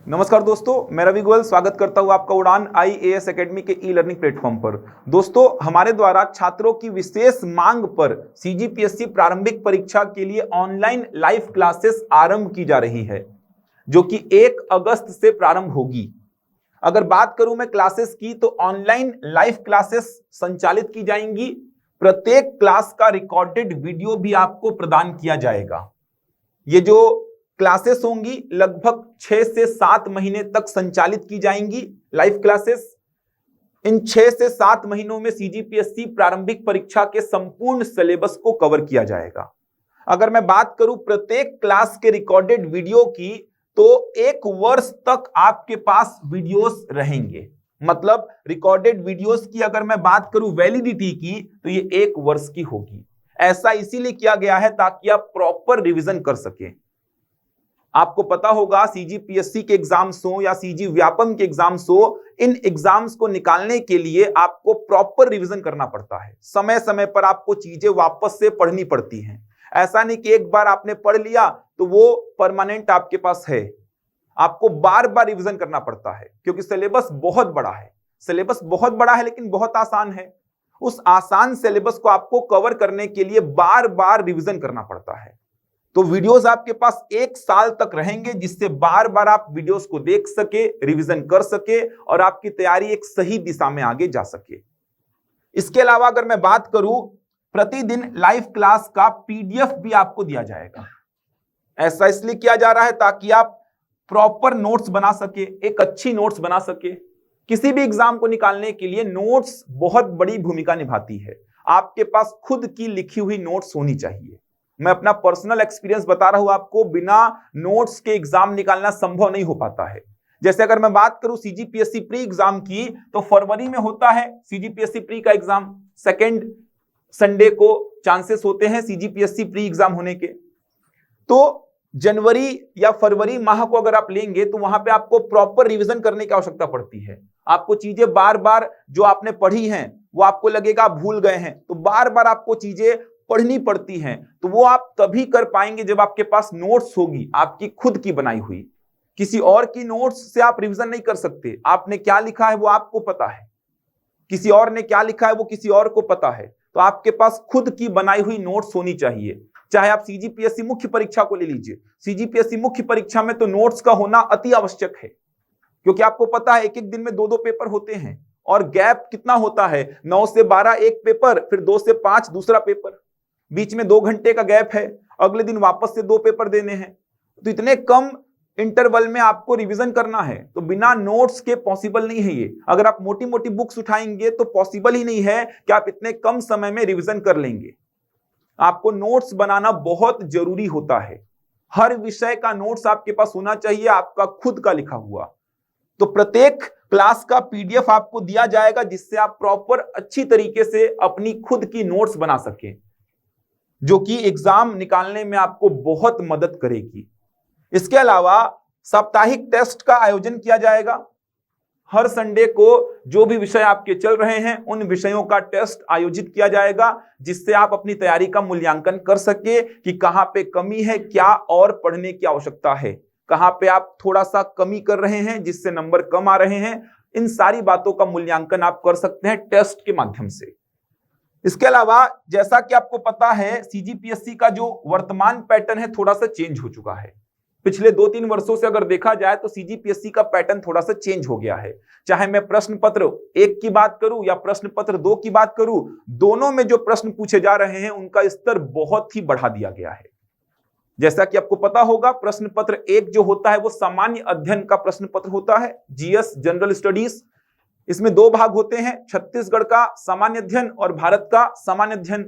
नमस्कार दोस्तों, मैं रवि गोयल स्वागत करता हूं आपका उड़ान IAS एकेडमी के ई लर्निंग प्लेटफॉर्म पर। दोस्तों, हमारे द्वारा छात्रों की विशेष मांग पर CGPSC प्रारंभिक परीक्षा के लिए ऑनलाइन लाइव क्लासेस आरंभ की जा रही है, जो कि 1 अगस्त से प्रारंभ होगी। अगर बात करूं मैं क्लासेस की, तो ऑनलाइन लाइव क्लासेस संचालित की जाएंगी। प्रत्येक क्लास का रिकॉर्डेड वीडियो भी आपको प्रदान किया जाएगा। ये जो क्लासेस होंगी लगभग 6 से 7 महीने तक संचालित की जाएंगी लाइव क्लासेस। इन 6 से 7 महीनों में CGPSC प्रारंभिक परीक्षा के संपूर्ण सिलेबस को कवर किया जाएगा। अगर मैं बात करूं प्रत्येक क्लास के रिकॉर्डेड वीडियो की, तो 1 वर्ष तक आपके पास वीडियोस रहेंगे। मतलब रिकॉर्डेड वीडियोस की अगर मैं बात करूं वैलिडिटी की, तो ये 1 वर्ष की होगी। ऐसा इसीलिए किया गया है ताकि आप प्रॉपर रिवीजन कर सकें। आपको पता होगा CGPSC के एग्जाम्स हो या CG व्यापम के एग्जाम्स हो, इन एग्जाम्स को निकालने के लिए आपको प्रॉपर रिवीजन करना पड़ता है। समय समय पर आपको चीजें वापस से पढ़नी पड़ती हैं। ऐसा नहीं कि एक बार आपने पढ़ लिया तो वो परमानेंट आपके पास है। आपको बार बार रिवीजन करना पड़ता है, क्योंकि सिलेबस बहुत बड़ा है। सिलेबस बहुत बड़ा है लेकिन बहुत आसान है। उस आसान सिलेबस को आपको कवर करने के लिए बार बार रिवीजन करना पड़ता है। तो वीडियोस आपके पास 1 साल तक रहेंगे, जिससे बार बार आप वीडियोस को देख सके, रिवीजन कर सके और आपकी तैयारी एक सही दिशा में आगे जा सके। इसके अलावा अगर मैं बात करूं, प्रतिदिन लाइव क्लास का PDF भी आपको दिया जाएगा। ऐसा इसलिए किया जा रहा है ताकि आप प्रॉपर नोट्स बना सके, एक अच्छी नोट्स बना सके। किसी भी एग्जाम को निकालने के लिए नोट्स बहुत बड़ी भूमिका निभाती है। आपके पास खुद की लिखी हुई नोट्स होनी चाहिए। मैं अपना पर्सनल एक्सपीरियंस बता रहा हूं आपको, बिना नोट्स के एग्जाम निकालना संभव नहीं हो पाता है। जैसे अगर मैं बात करूं CGPSC प्री एग्जाम की, तो फरवरी में होता है CGPSC प्री का एग्जाम। 2 संडे को चांसेस होते हैं CGPSC प्री एग्जाम होने के। तो जनवरी या फरवरी माह को अगर आप लेंगे, तो वहां पे आपको प्रॉपर रिवीजन करने की आवश्यकता पड़ती है। आपको चीजें बार बार जो आपने पढ़ी हैं वो आपको लगेगा आप भूल गए हैं, तो बार बार आपको चीजें पढ़नी पड़ती हैं। तो वो आप तभी कर पाएंगे जब आपके पास नोट्स होगी, आपकी खुद की बनाई हुई। किसी और की नोट्स से आप रिवीजन नहीं कर सकते। आपने क्या लिखा है वो आपको पता है, किसी और ने क्या लिखा है वो किसी और को पता है। तो आपके पास खुद की बनाई हुई नोट्स होनी चाहिए। चाहे आप CGPSC मुख्य परीक्षा को ले लीजिए, CGPSC मुख्य परीक्षा में तो नोट्स का होना अति आवश्यक है, क्योंकि आपको पता है एक एक दिन में 2-2 पेपर होते हैं और गैप कितना होता है, 9 से 12 एक पेपर, फिर 2 से 5 दूसरा पेपर, बीच में 2 घंटे का गैप है, अगले दिन वापस से 2 पेपर देने हैं। तो इतने कम इंटरवल में आपको रिवीजन करना है, तो बिना नोट्स के पॉसिबल नहीं है ये। अगर आप मोटी मोटी बुक्स उठाएंगे तो पॉसिबल ही नहीं है कि आप इतने कम समय में रिवीजन कर लेंगे। आपको नोट्स बनाना बहुत जरूरी होता है। हर विषय का नोट्स आपके पास होना चाहिए, आपका खुद का लिखा हुआ। तो प्रत्येक क्लास का PDF आपको दिया जाएगा, जिससे आप प्रॉपर अच्छी तरीके से अपनी खुद की नोट्स बना सकें, जो कि एग्जाम निकालने में आपको बहुत मदद करेगी। इसके अलावा साप्ताहिक टेस्ट का आयोजन किया जाएगा। हर संडे को जो भी विषय आपके चल रहे हैं, उन विषयों का टेस्ट आयोजित किया जाएगा, जिससे आप अपनी तैयारी का मूल्यांकन कर सके कि कहां पे कमी है, क्या और पढ़ने की आवश्यकता है, कहां पे आप थोड़ा सा कमी कर रहे हैं जिससे नंबर कम आ रहे हैं। इन सारी बातों का मूल्यांकन आप कर सकते हैं टेस्ट के माध्यम से। इसके अलावा जैसा कि आपको पता है, CGPSC का जो वर्तमान पैटर्न है थोड़ा सा चेंज हो चुका है। पिछले 2-3 वर्षों से अगर देखा जाए तो CGPSC का पैटर्न थोड़ा सा चेंज हो गया है। चाहे मैं प्रश्न पत्र 1 की बात करूं या प्रश्न पत्र 2 की बात करूं, दोनों में जो प्रश्न पूछे जा रहे हैं उनका स्तर बहुत ही बढ़ा दिया गया है। जैसा कि आपको पता होगा, प्रश्न पत्र 1 जो होता है वो सामान्य अध्ययन का प्रश्न पत्र होता है, GS जनरल स्टडीज। इसमें 2 भाग होते हैं, छत्तीसगढ़ का सामान्य अध्ययन और भारत का सामान्य अध्ययन।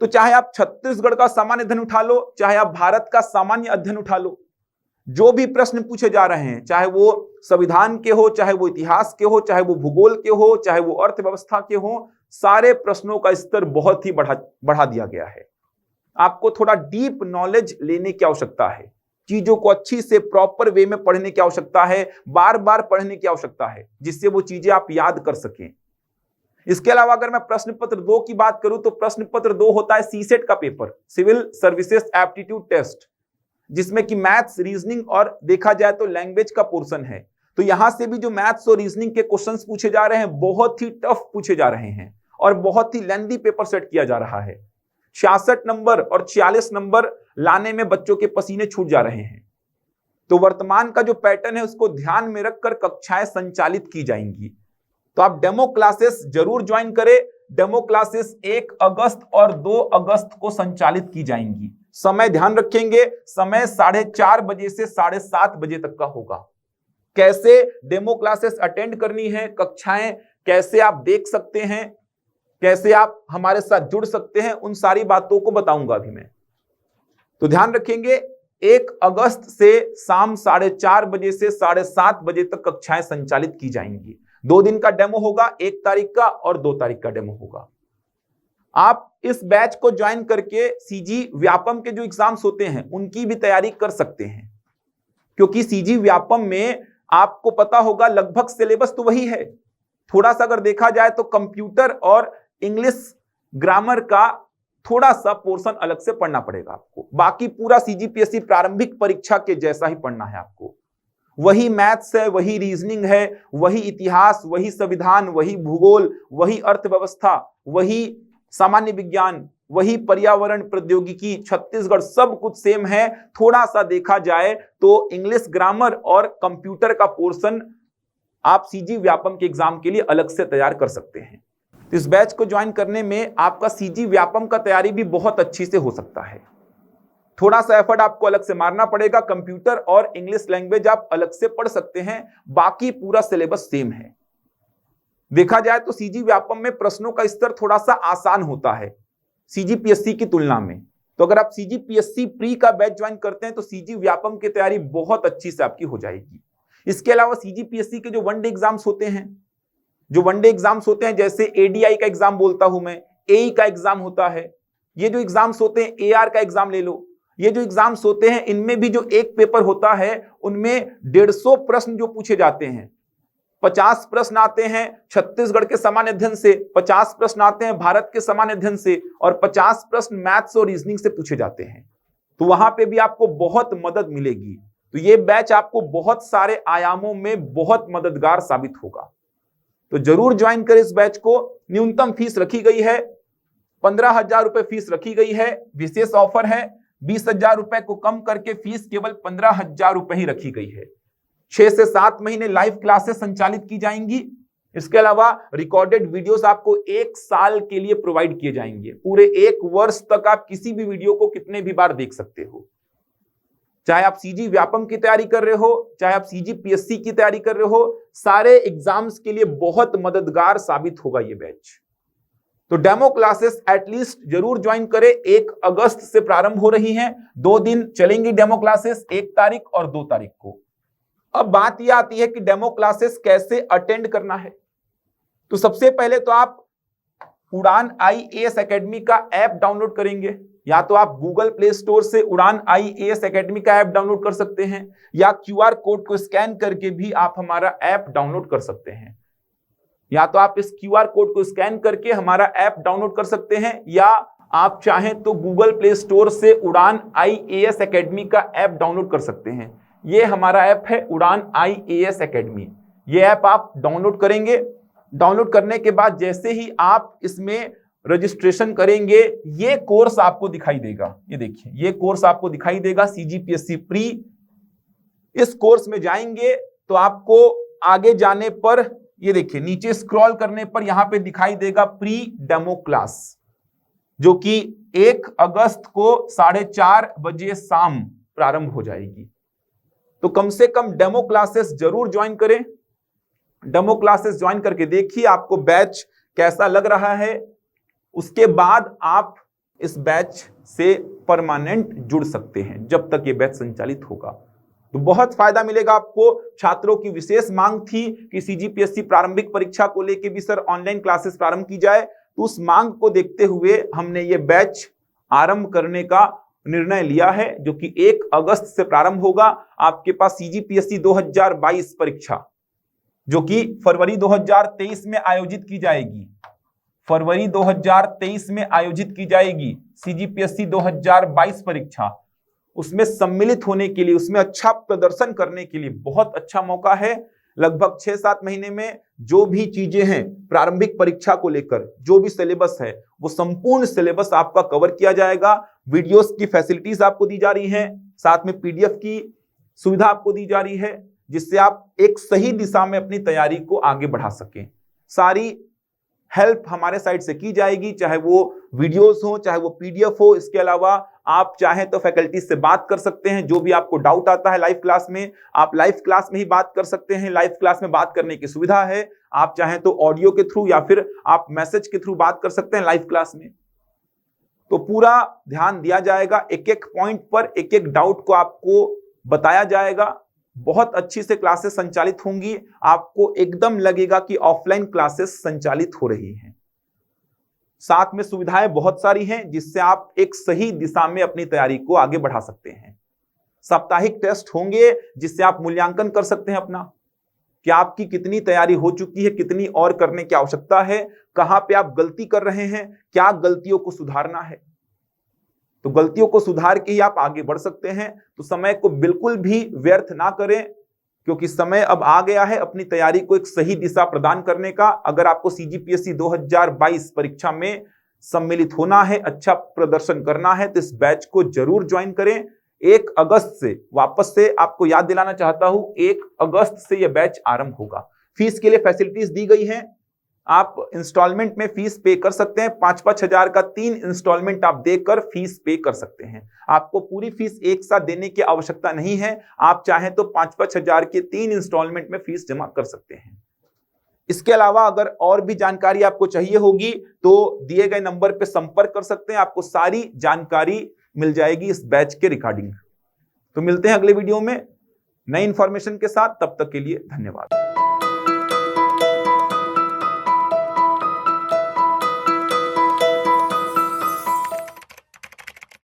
तो चाहे आप छत्तीसगढ़ का सामान्य अध्ययन उठा लो, चाहे आप भारत का सामान्य अध्ययन उठा लो, जो भी प्रश्न पूछे जा रहे हैं, चाहे वो संविधान के हो, चाहे वो इतिहास के हो, चाहे वो भूगोल के हो, चाहे वो अर्थव्यवस्था के हो, सारे प्रश्नों का स्तर बहुत ही बढ़ा दिया गया है। आपको थोड़ा डीप नॉलेज लेने की आवश्यकता है, चीजों को अच्छी से प्रॉपर वे में पढ़ने की आवश्यकता है, बार बार पढ़ने की आवश्यकता है, जिससे वो चीजें आप याद कर सकें। इसके अलावा अगर मैं प्रश्न पत्र 2 की बात करूं, तो प्रश्न पत्र 2 होता है CSET का पेपर, सिविल सर्विसेज एप्टीट्यूड टेस्ट। जिसमें कि मैथ्स, रीजनिंग और देखा जाए तो लैंग्वेज का पोर्शन है। तो यहां से भी जो मैथ्स और रीजनिंग के क्वेश्चंस पूछे जा रहे हैं बहुत ही टफ पूछे जा रहे हैं और बहुत ही लेंथी पेपर सेट किया जा रहा है। 66 नंबर और 46 नंबर लाने में बच्चों के पसीने छूट जा रहे हैं। तो वर्तमान का जो पैटर्न है उसको ध्यान में रखकर कक्षाएं संचालित की जाएंगी। तो आप डेमो क्लासेस जरूर ज्वाइन करें। डेमो क्लासेस 1 अगस्त और 2 अगस्त को संचालित की जाएंगी। समय ध्यान रखेंगे, समय 4:30 बजे से 7:30 बजे तक का होगा। कैसे डेमो क्लासेस अटेंड करनी है, कक्षाएं कैसे आप देख सकते हैं, कैसे आप हमारे साथ जुड़ सकते हैं, उन सारी बातों को बताऊंगा अभी मैं। तो ध्यान रखेंगे 1 अगस्त से शाम 4:30 बजे से 7:30 बजे तक कक्षाएं संचालित की जाएंगी। 2 दिन का डेमो होगा, 1 तारीख का और 2 तारीख का डेमो होगा। आप इस बैच को ज्वाइन करके सीजी व्यापम के जो एग्जाम्स होते हैं उनकी भी तैयारी कर सकते हैं, क्योंकि सीजी व्यापम में आपको पता होगा लगभग सिलेबस तो वही है। थोड़ा सा अगर देखा जाए तो कंप्यूटर और इंग्लिश ग्रामर का थोड़ा सा पोर्शन अलग से पढ़ना पड़ेगा आपको। बाकी पूरा सीजीपीएससी प्रारंभिक परीक्षा के जैसा ही पढ़ना है आपको। वही मैथ्स है, वही रीजनिंग है, वही इतिहास, वही संविधान, वही भूगोल, वही अर्थव्यवस्था, वही सामान्य विज्ञान, वही पर्यावरण प्रौद्योगिकी, छत्तीसगढ़, सब कुछ सेम है। थोड़ा सा देखा जाए तो इंग्लिश ग्रामर और कंप्यूटर का पोर्शन आप सीजी व्यापम के एग्जाम के लिए अलग से तैयार कर सकते हैं। तो इस बैच को ज्वाइन करने में आपका सीजी व्यापम का तैयारी भी बहुत अच्छी से हो सकता है। थोड़ा सा एफर्ट आपको अलग से मारना पड़ेगा। कंप्यूटर और इंग्लिश लैंग्वेज आप अलग से पढ़ सकते हैं, बाकी पूरा सिलेबस सेम है। देखा जाए तो सीजी व्यापम में प्रश्नों का स्तर थोड़ा सा आसान होता है सीजीपीएससी की तुलना में। तो अगर आप सीजीपीएससी प्री का बैच ज्वाइन करते हैं तो सीजी व्यापम की तैयारी बहुत अच्छी से आपकी हो जाएगी। इसके अलावा सीजीपीएससी के जो वनडे एग्जाम्स होते हैं, जैसे एडीआई का एग्जाम बोलता हूं मैं, एई का एग्जाम होता है, ये जो एग्जाम्स होते हैं, एआर का एग्जाम ले लो, ये जो एग्जाम्स होते हैं इनमें भी जो एक पेपर होता है उनमें 150 प्रश्न जो पूछे जाते हैं। 50 प्रश्न आते हैं छत्तीसगढ़ के सामान्य अध्ययन से, 50 प्रश्न आते हैं भारत के सामान्य अध्ययन से और 50 प्रश्न मैथ्स और रीजनिंग से पूछे जाते हैं। तो वहां पे भी आपको बहुत मदद मिलेगी। तो ये बैच आपको बहुत सारे आयामों में बहुत मददगार साबित होगा। तो जरूर ज्वाइन करें इस बैच को। न्यूनतम फीस रखी गई है 15,000 रुपए फीस रखी गई है। विशेष ऑफर है 20,000 रुपए को कम करके फीस केवल 15,000 रुपए ही रखी गई है। 6 से 7 महीने लाइव क्लासेस संचालित की जाएंगी। इसके अलावा रिकॉर्डेड वीडियोस आपको 1 साल के लिए प्रोवाइड किए जाएंगे। पूरे 1 वर्ष तक आप किसी भी वीडियो को कितने भी बार देख सकते हो। चाहे आप सीजी व्यापम की तैयारी कर रहे हो, चाहे आप सीजीपीएससी की तैयारी कर रहे हो, सारे एग्जाम्स के लिए बहुत मददगार साबित होगा ये बैच। तो डेमो क्लासेस एटलीस्ट जरूर ज्वाइन करें। 1 अगस्त से प्रारंभ हो रही हैं। 2 दिन चलेंगी डेमो क्लासेस, 1 तारीख और 2 तारीख को। अब बात यह आती है कि डेमो क्लासेस कैसे अटेंड करना है। तो सबसे पहले तो आप उड़ान आईएएस एकेडमी का ऐप डाउनलोड करेंगे। या तो आप गूगल प्ले स्टोर से उड़ान आईएएस एकेडमी का ऐप डाउनलोड कर सकते हैं, या क्यूआर कोड को स्कैन करके भी आप हमारा ऐप डाउनलोड कर सकते हैं। या तो आप इस क्यूआर कोड को स्कैन करके हमारा ऐप डाउनलोड कर सकते हैं, या आप चाहें तो गूगल प्ले स्टोर से उड़ान आईएएस एकेडमी का ऐप डाउनलोड कर सकते हैं। ये हमारा ऐप है उड़ान आईएएस एकेडमी। ये ऐप आप डाउनलोड करेंगे। डाउनलोड करने के बाद जैसे ही आप इसमें रजिस्ट्रेशन करेंगे, ये कोर्स आपको दिखाई देगा। ये देखिए, ये कोर्स आपको दिखाई देगा सीजीपीएससी प्री। इस कोर्स में जाएंगे तो आपको आगे जाने पर ये देखिए नीचे स्क्रॉल करने पर यहां पे दिखाई देगा प्री डेमो क्लास, जो कि 1 अगस्त को 4:30 बजे शाम प्रारंभ हो जाएगी। तो कम से कम डेमो क्लासेस जरूर ज्वाइन करें। डेमो क्लासेस ज्वाइन करके देखिए आपको बैच कैसा लग रहा है। उसके बाद आप इस बैच से परमानेंट जुड़ सकते हैं जब तक ये बैच संचालित होगा। तो बहुत फायदा मिलेगा आपको। छात्रों की विशेष मांग थी कि सीजीपीएससी प्रारंभिक परीक्षा को लेकर भी सर ऑनलाइन क्लासेस प्रारंभ की जाए। तो उस मांग को देखते हुए हमने ये बैच आरंभ करने का निर्णय लिया है, जो कि 1 अगस्त से प्रारंभ होगा। आपके पास सीजीपीएससी 2022 परीक्षा, जो कि फरवरी 2023 में आयोजित की जाएगी। फरवरी 2023 में आयोजित की जाएगी सीजीपीएससी 2022 परीक्षा। उसमें सम्मिलित होने के लिए, उसमें अच्छा प्रदर्शन करने के लिए बहुत अच्छा मौका है। लगभग 6-7 महीने में जो भी चीजें हैं प्रारंभिक परीक्षा को लेकर, जो भी सिलेबस है वो संपूर्ण सिलेबस आपका कवर किया जाएगा। वीडियोस की फैसिलिटीज आपको दी जा रही हैं, साथ में पीडीएफ की सुविधा आपको दी जा रही है, जिससे आप एक सही दिशा में अपनी तैयारी को आगे बढ़ा सकें। सारी हेल्प हमारे साइड से की जाएगी, चाहे वो वीडियोस हो, चाहे वो पीडीएफ हो। इसके अलावा आप चाहें तो फैकल्टी से बात कर सकते हैं, जो भी आपको डाउट आता है लाइव क्लास में, आप लाइव क्लास में ही बात कर सकते हैं। लाइव क्लास में बात करने की सुविधा है, आप चाहें तो ऑडियो के थ्रू या फिर आप मैसेज के थ्रू बात कर सकते हैं लाइव क्लास में। तो पूरा ध्यान दिया जाएगा, एक एक पॉइंट पर एक एक डाउट को आपको बताया जाएगा। बहुत अच्छी से क्लासेस संचालित होंगी, आपको एकदम लगेगा कि ऑफलाइन क्लासेस संचालित हो रही हैं। साथ में सुविधाएं बहुत सारी हैं, जिससे आप एक सही दिशा में अपनी तैयारी को आगे बढ़ा सकते हैं। साप्ताहिक टेस्ट होंगे, जिससे आप मूल्यांकन कर सकते हैं अपना, कि आपकी कितनी तैयारी हो चुकी है, कितनी और करने की आवश्यकता है, कहां पे आप गलती कर रहे हैं, क्या गलतियों को सुधारना है। तो गलतियों को सुधार के ही आप आगे बढ़ सकते हैं। तो समय को बिल्कुल भी व्यर्थ ना करें, क्योंकि समय अब आ गया है अपनी तैयारी को एक सही दिशा प्रदान करने का। अगर आपको सीजीपीएससी 2022 परीक्षा में सम्मिलित होना है, अच्छा प्रदर्शन करना है, तो इस बैच को जरूर ज्वाइन करें। 1 अगस्त से, वापस से आपको याद दिलाना चाहता हूं, 1 अगस्त से यह बैच आरंभ होगा। फीस के लिए फैसिलिटीज दी गई हैं, आप इंस्टॉलमेंट में फीस पे कर सकते हैं। 5-5 हजार का 3 इंस्टॉलमेंट आप देकर फीस पे कर सकते हैं। आपको पूरी फीस एक साथ देने की आवश्यकता नहीं है, आप चाहें तो 5-5 हजार के 3 इंस्टॉलमेंट में फीस जमा कर सकते हैं। इसके अलावा अगर और भी जानकारी आपको चाहिए होगी तो दिए गए नंबर पर संपर्क कर सकते हैं, आपको सारी जानकारी मिल जाएगी इस बैच के रिगार्डिंग। तो मिलते हैं अगले वीडियो में नई इंफॉर्मेशन के साथ, तब तक के लिए धन्यवाद।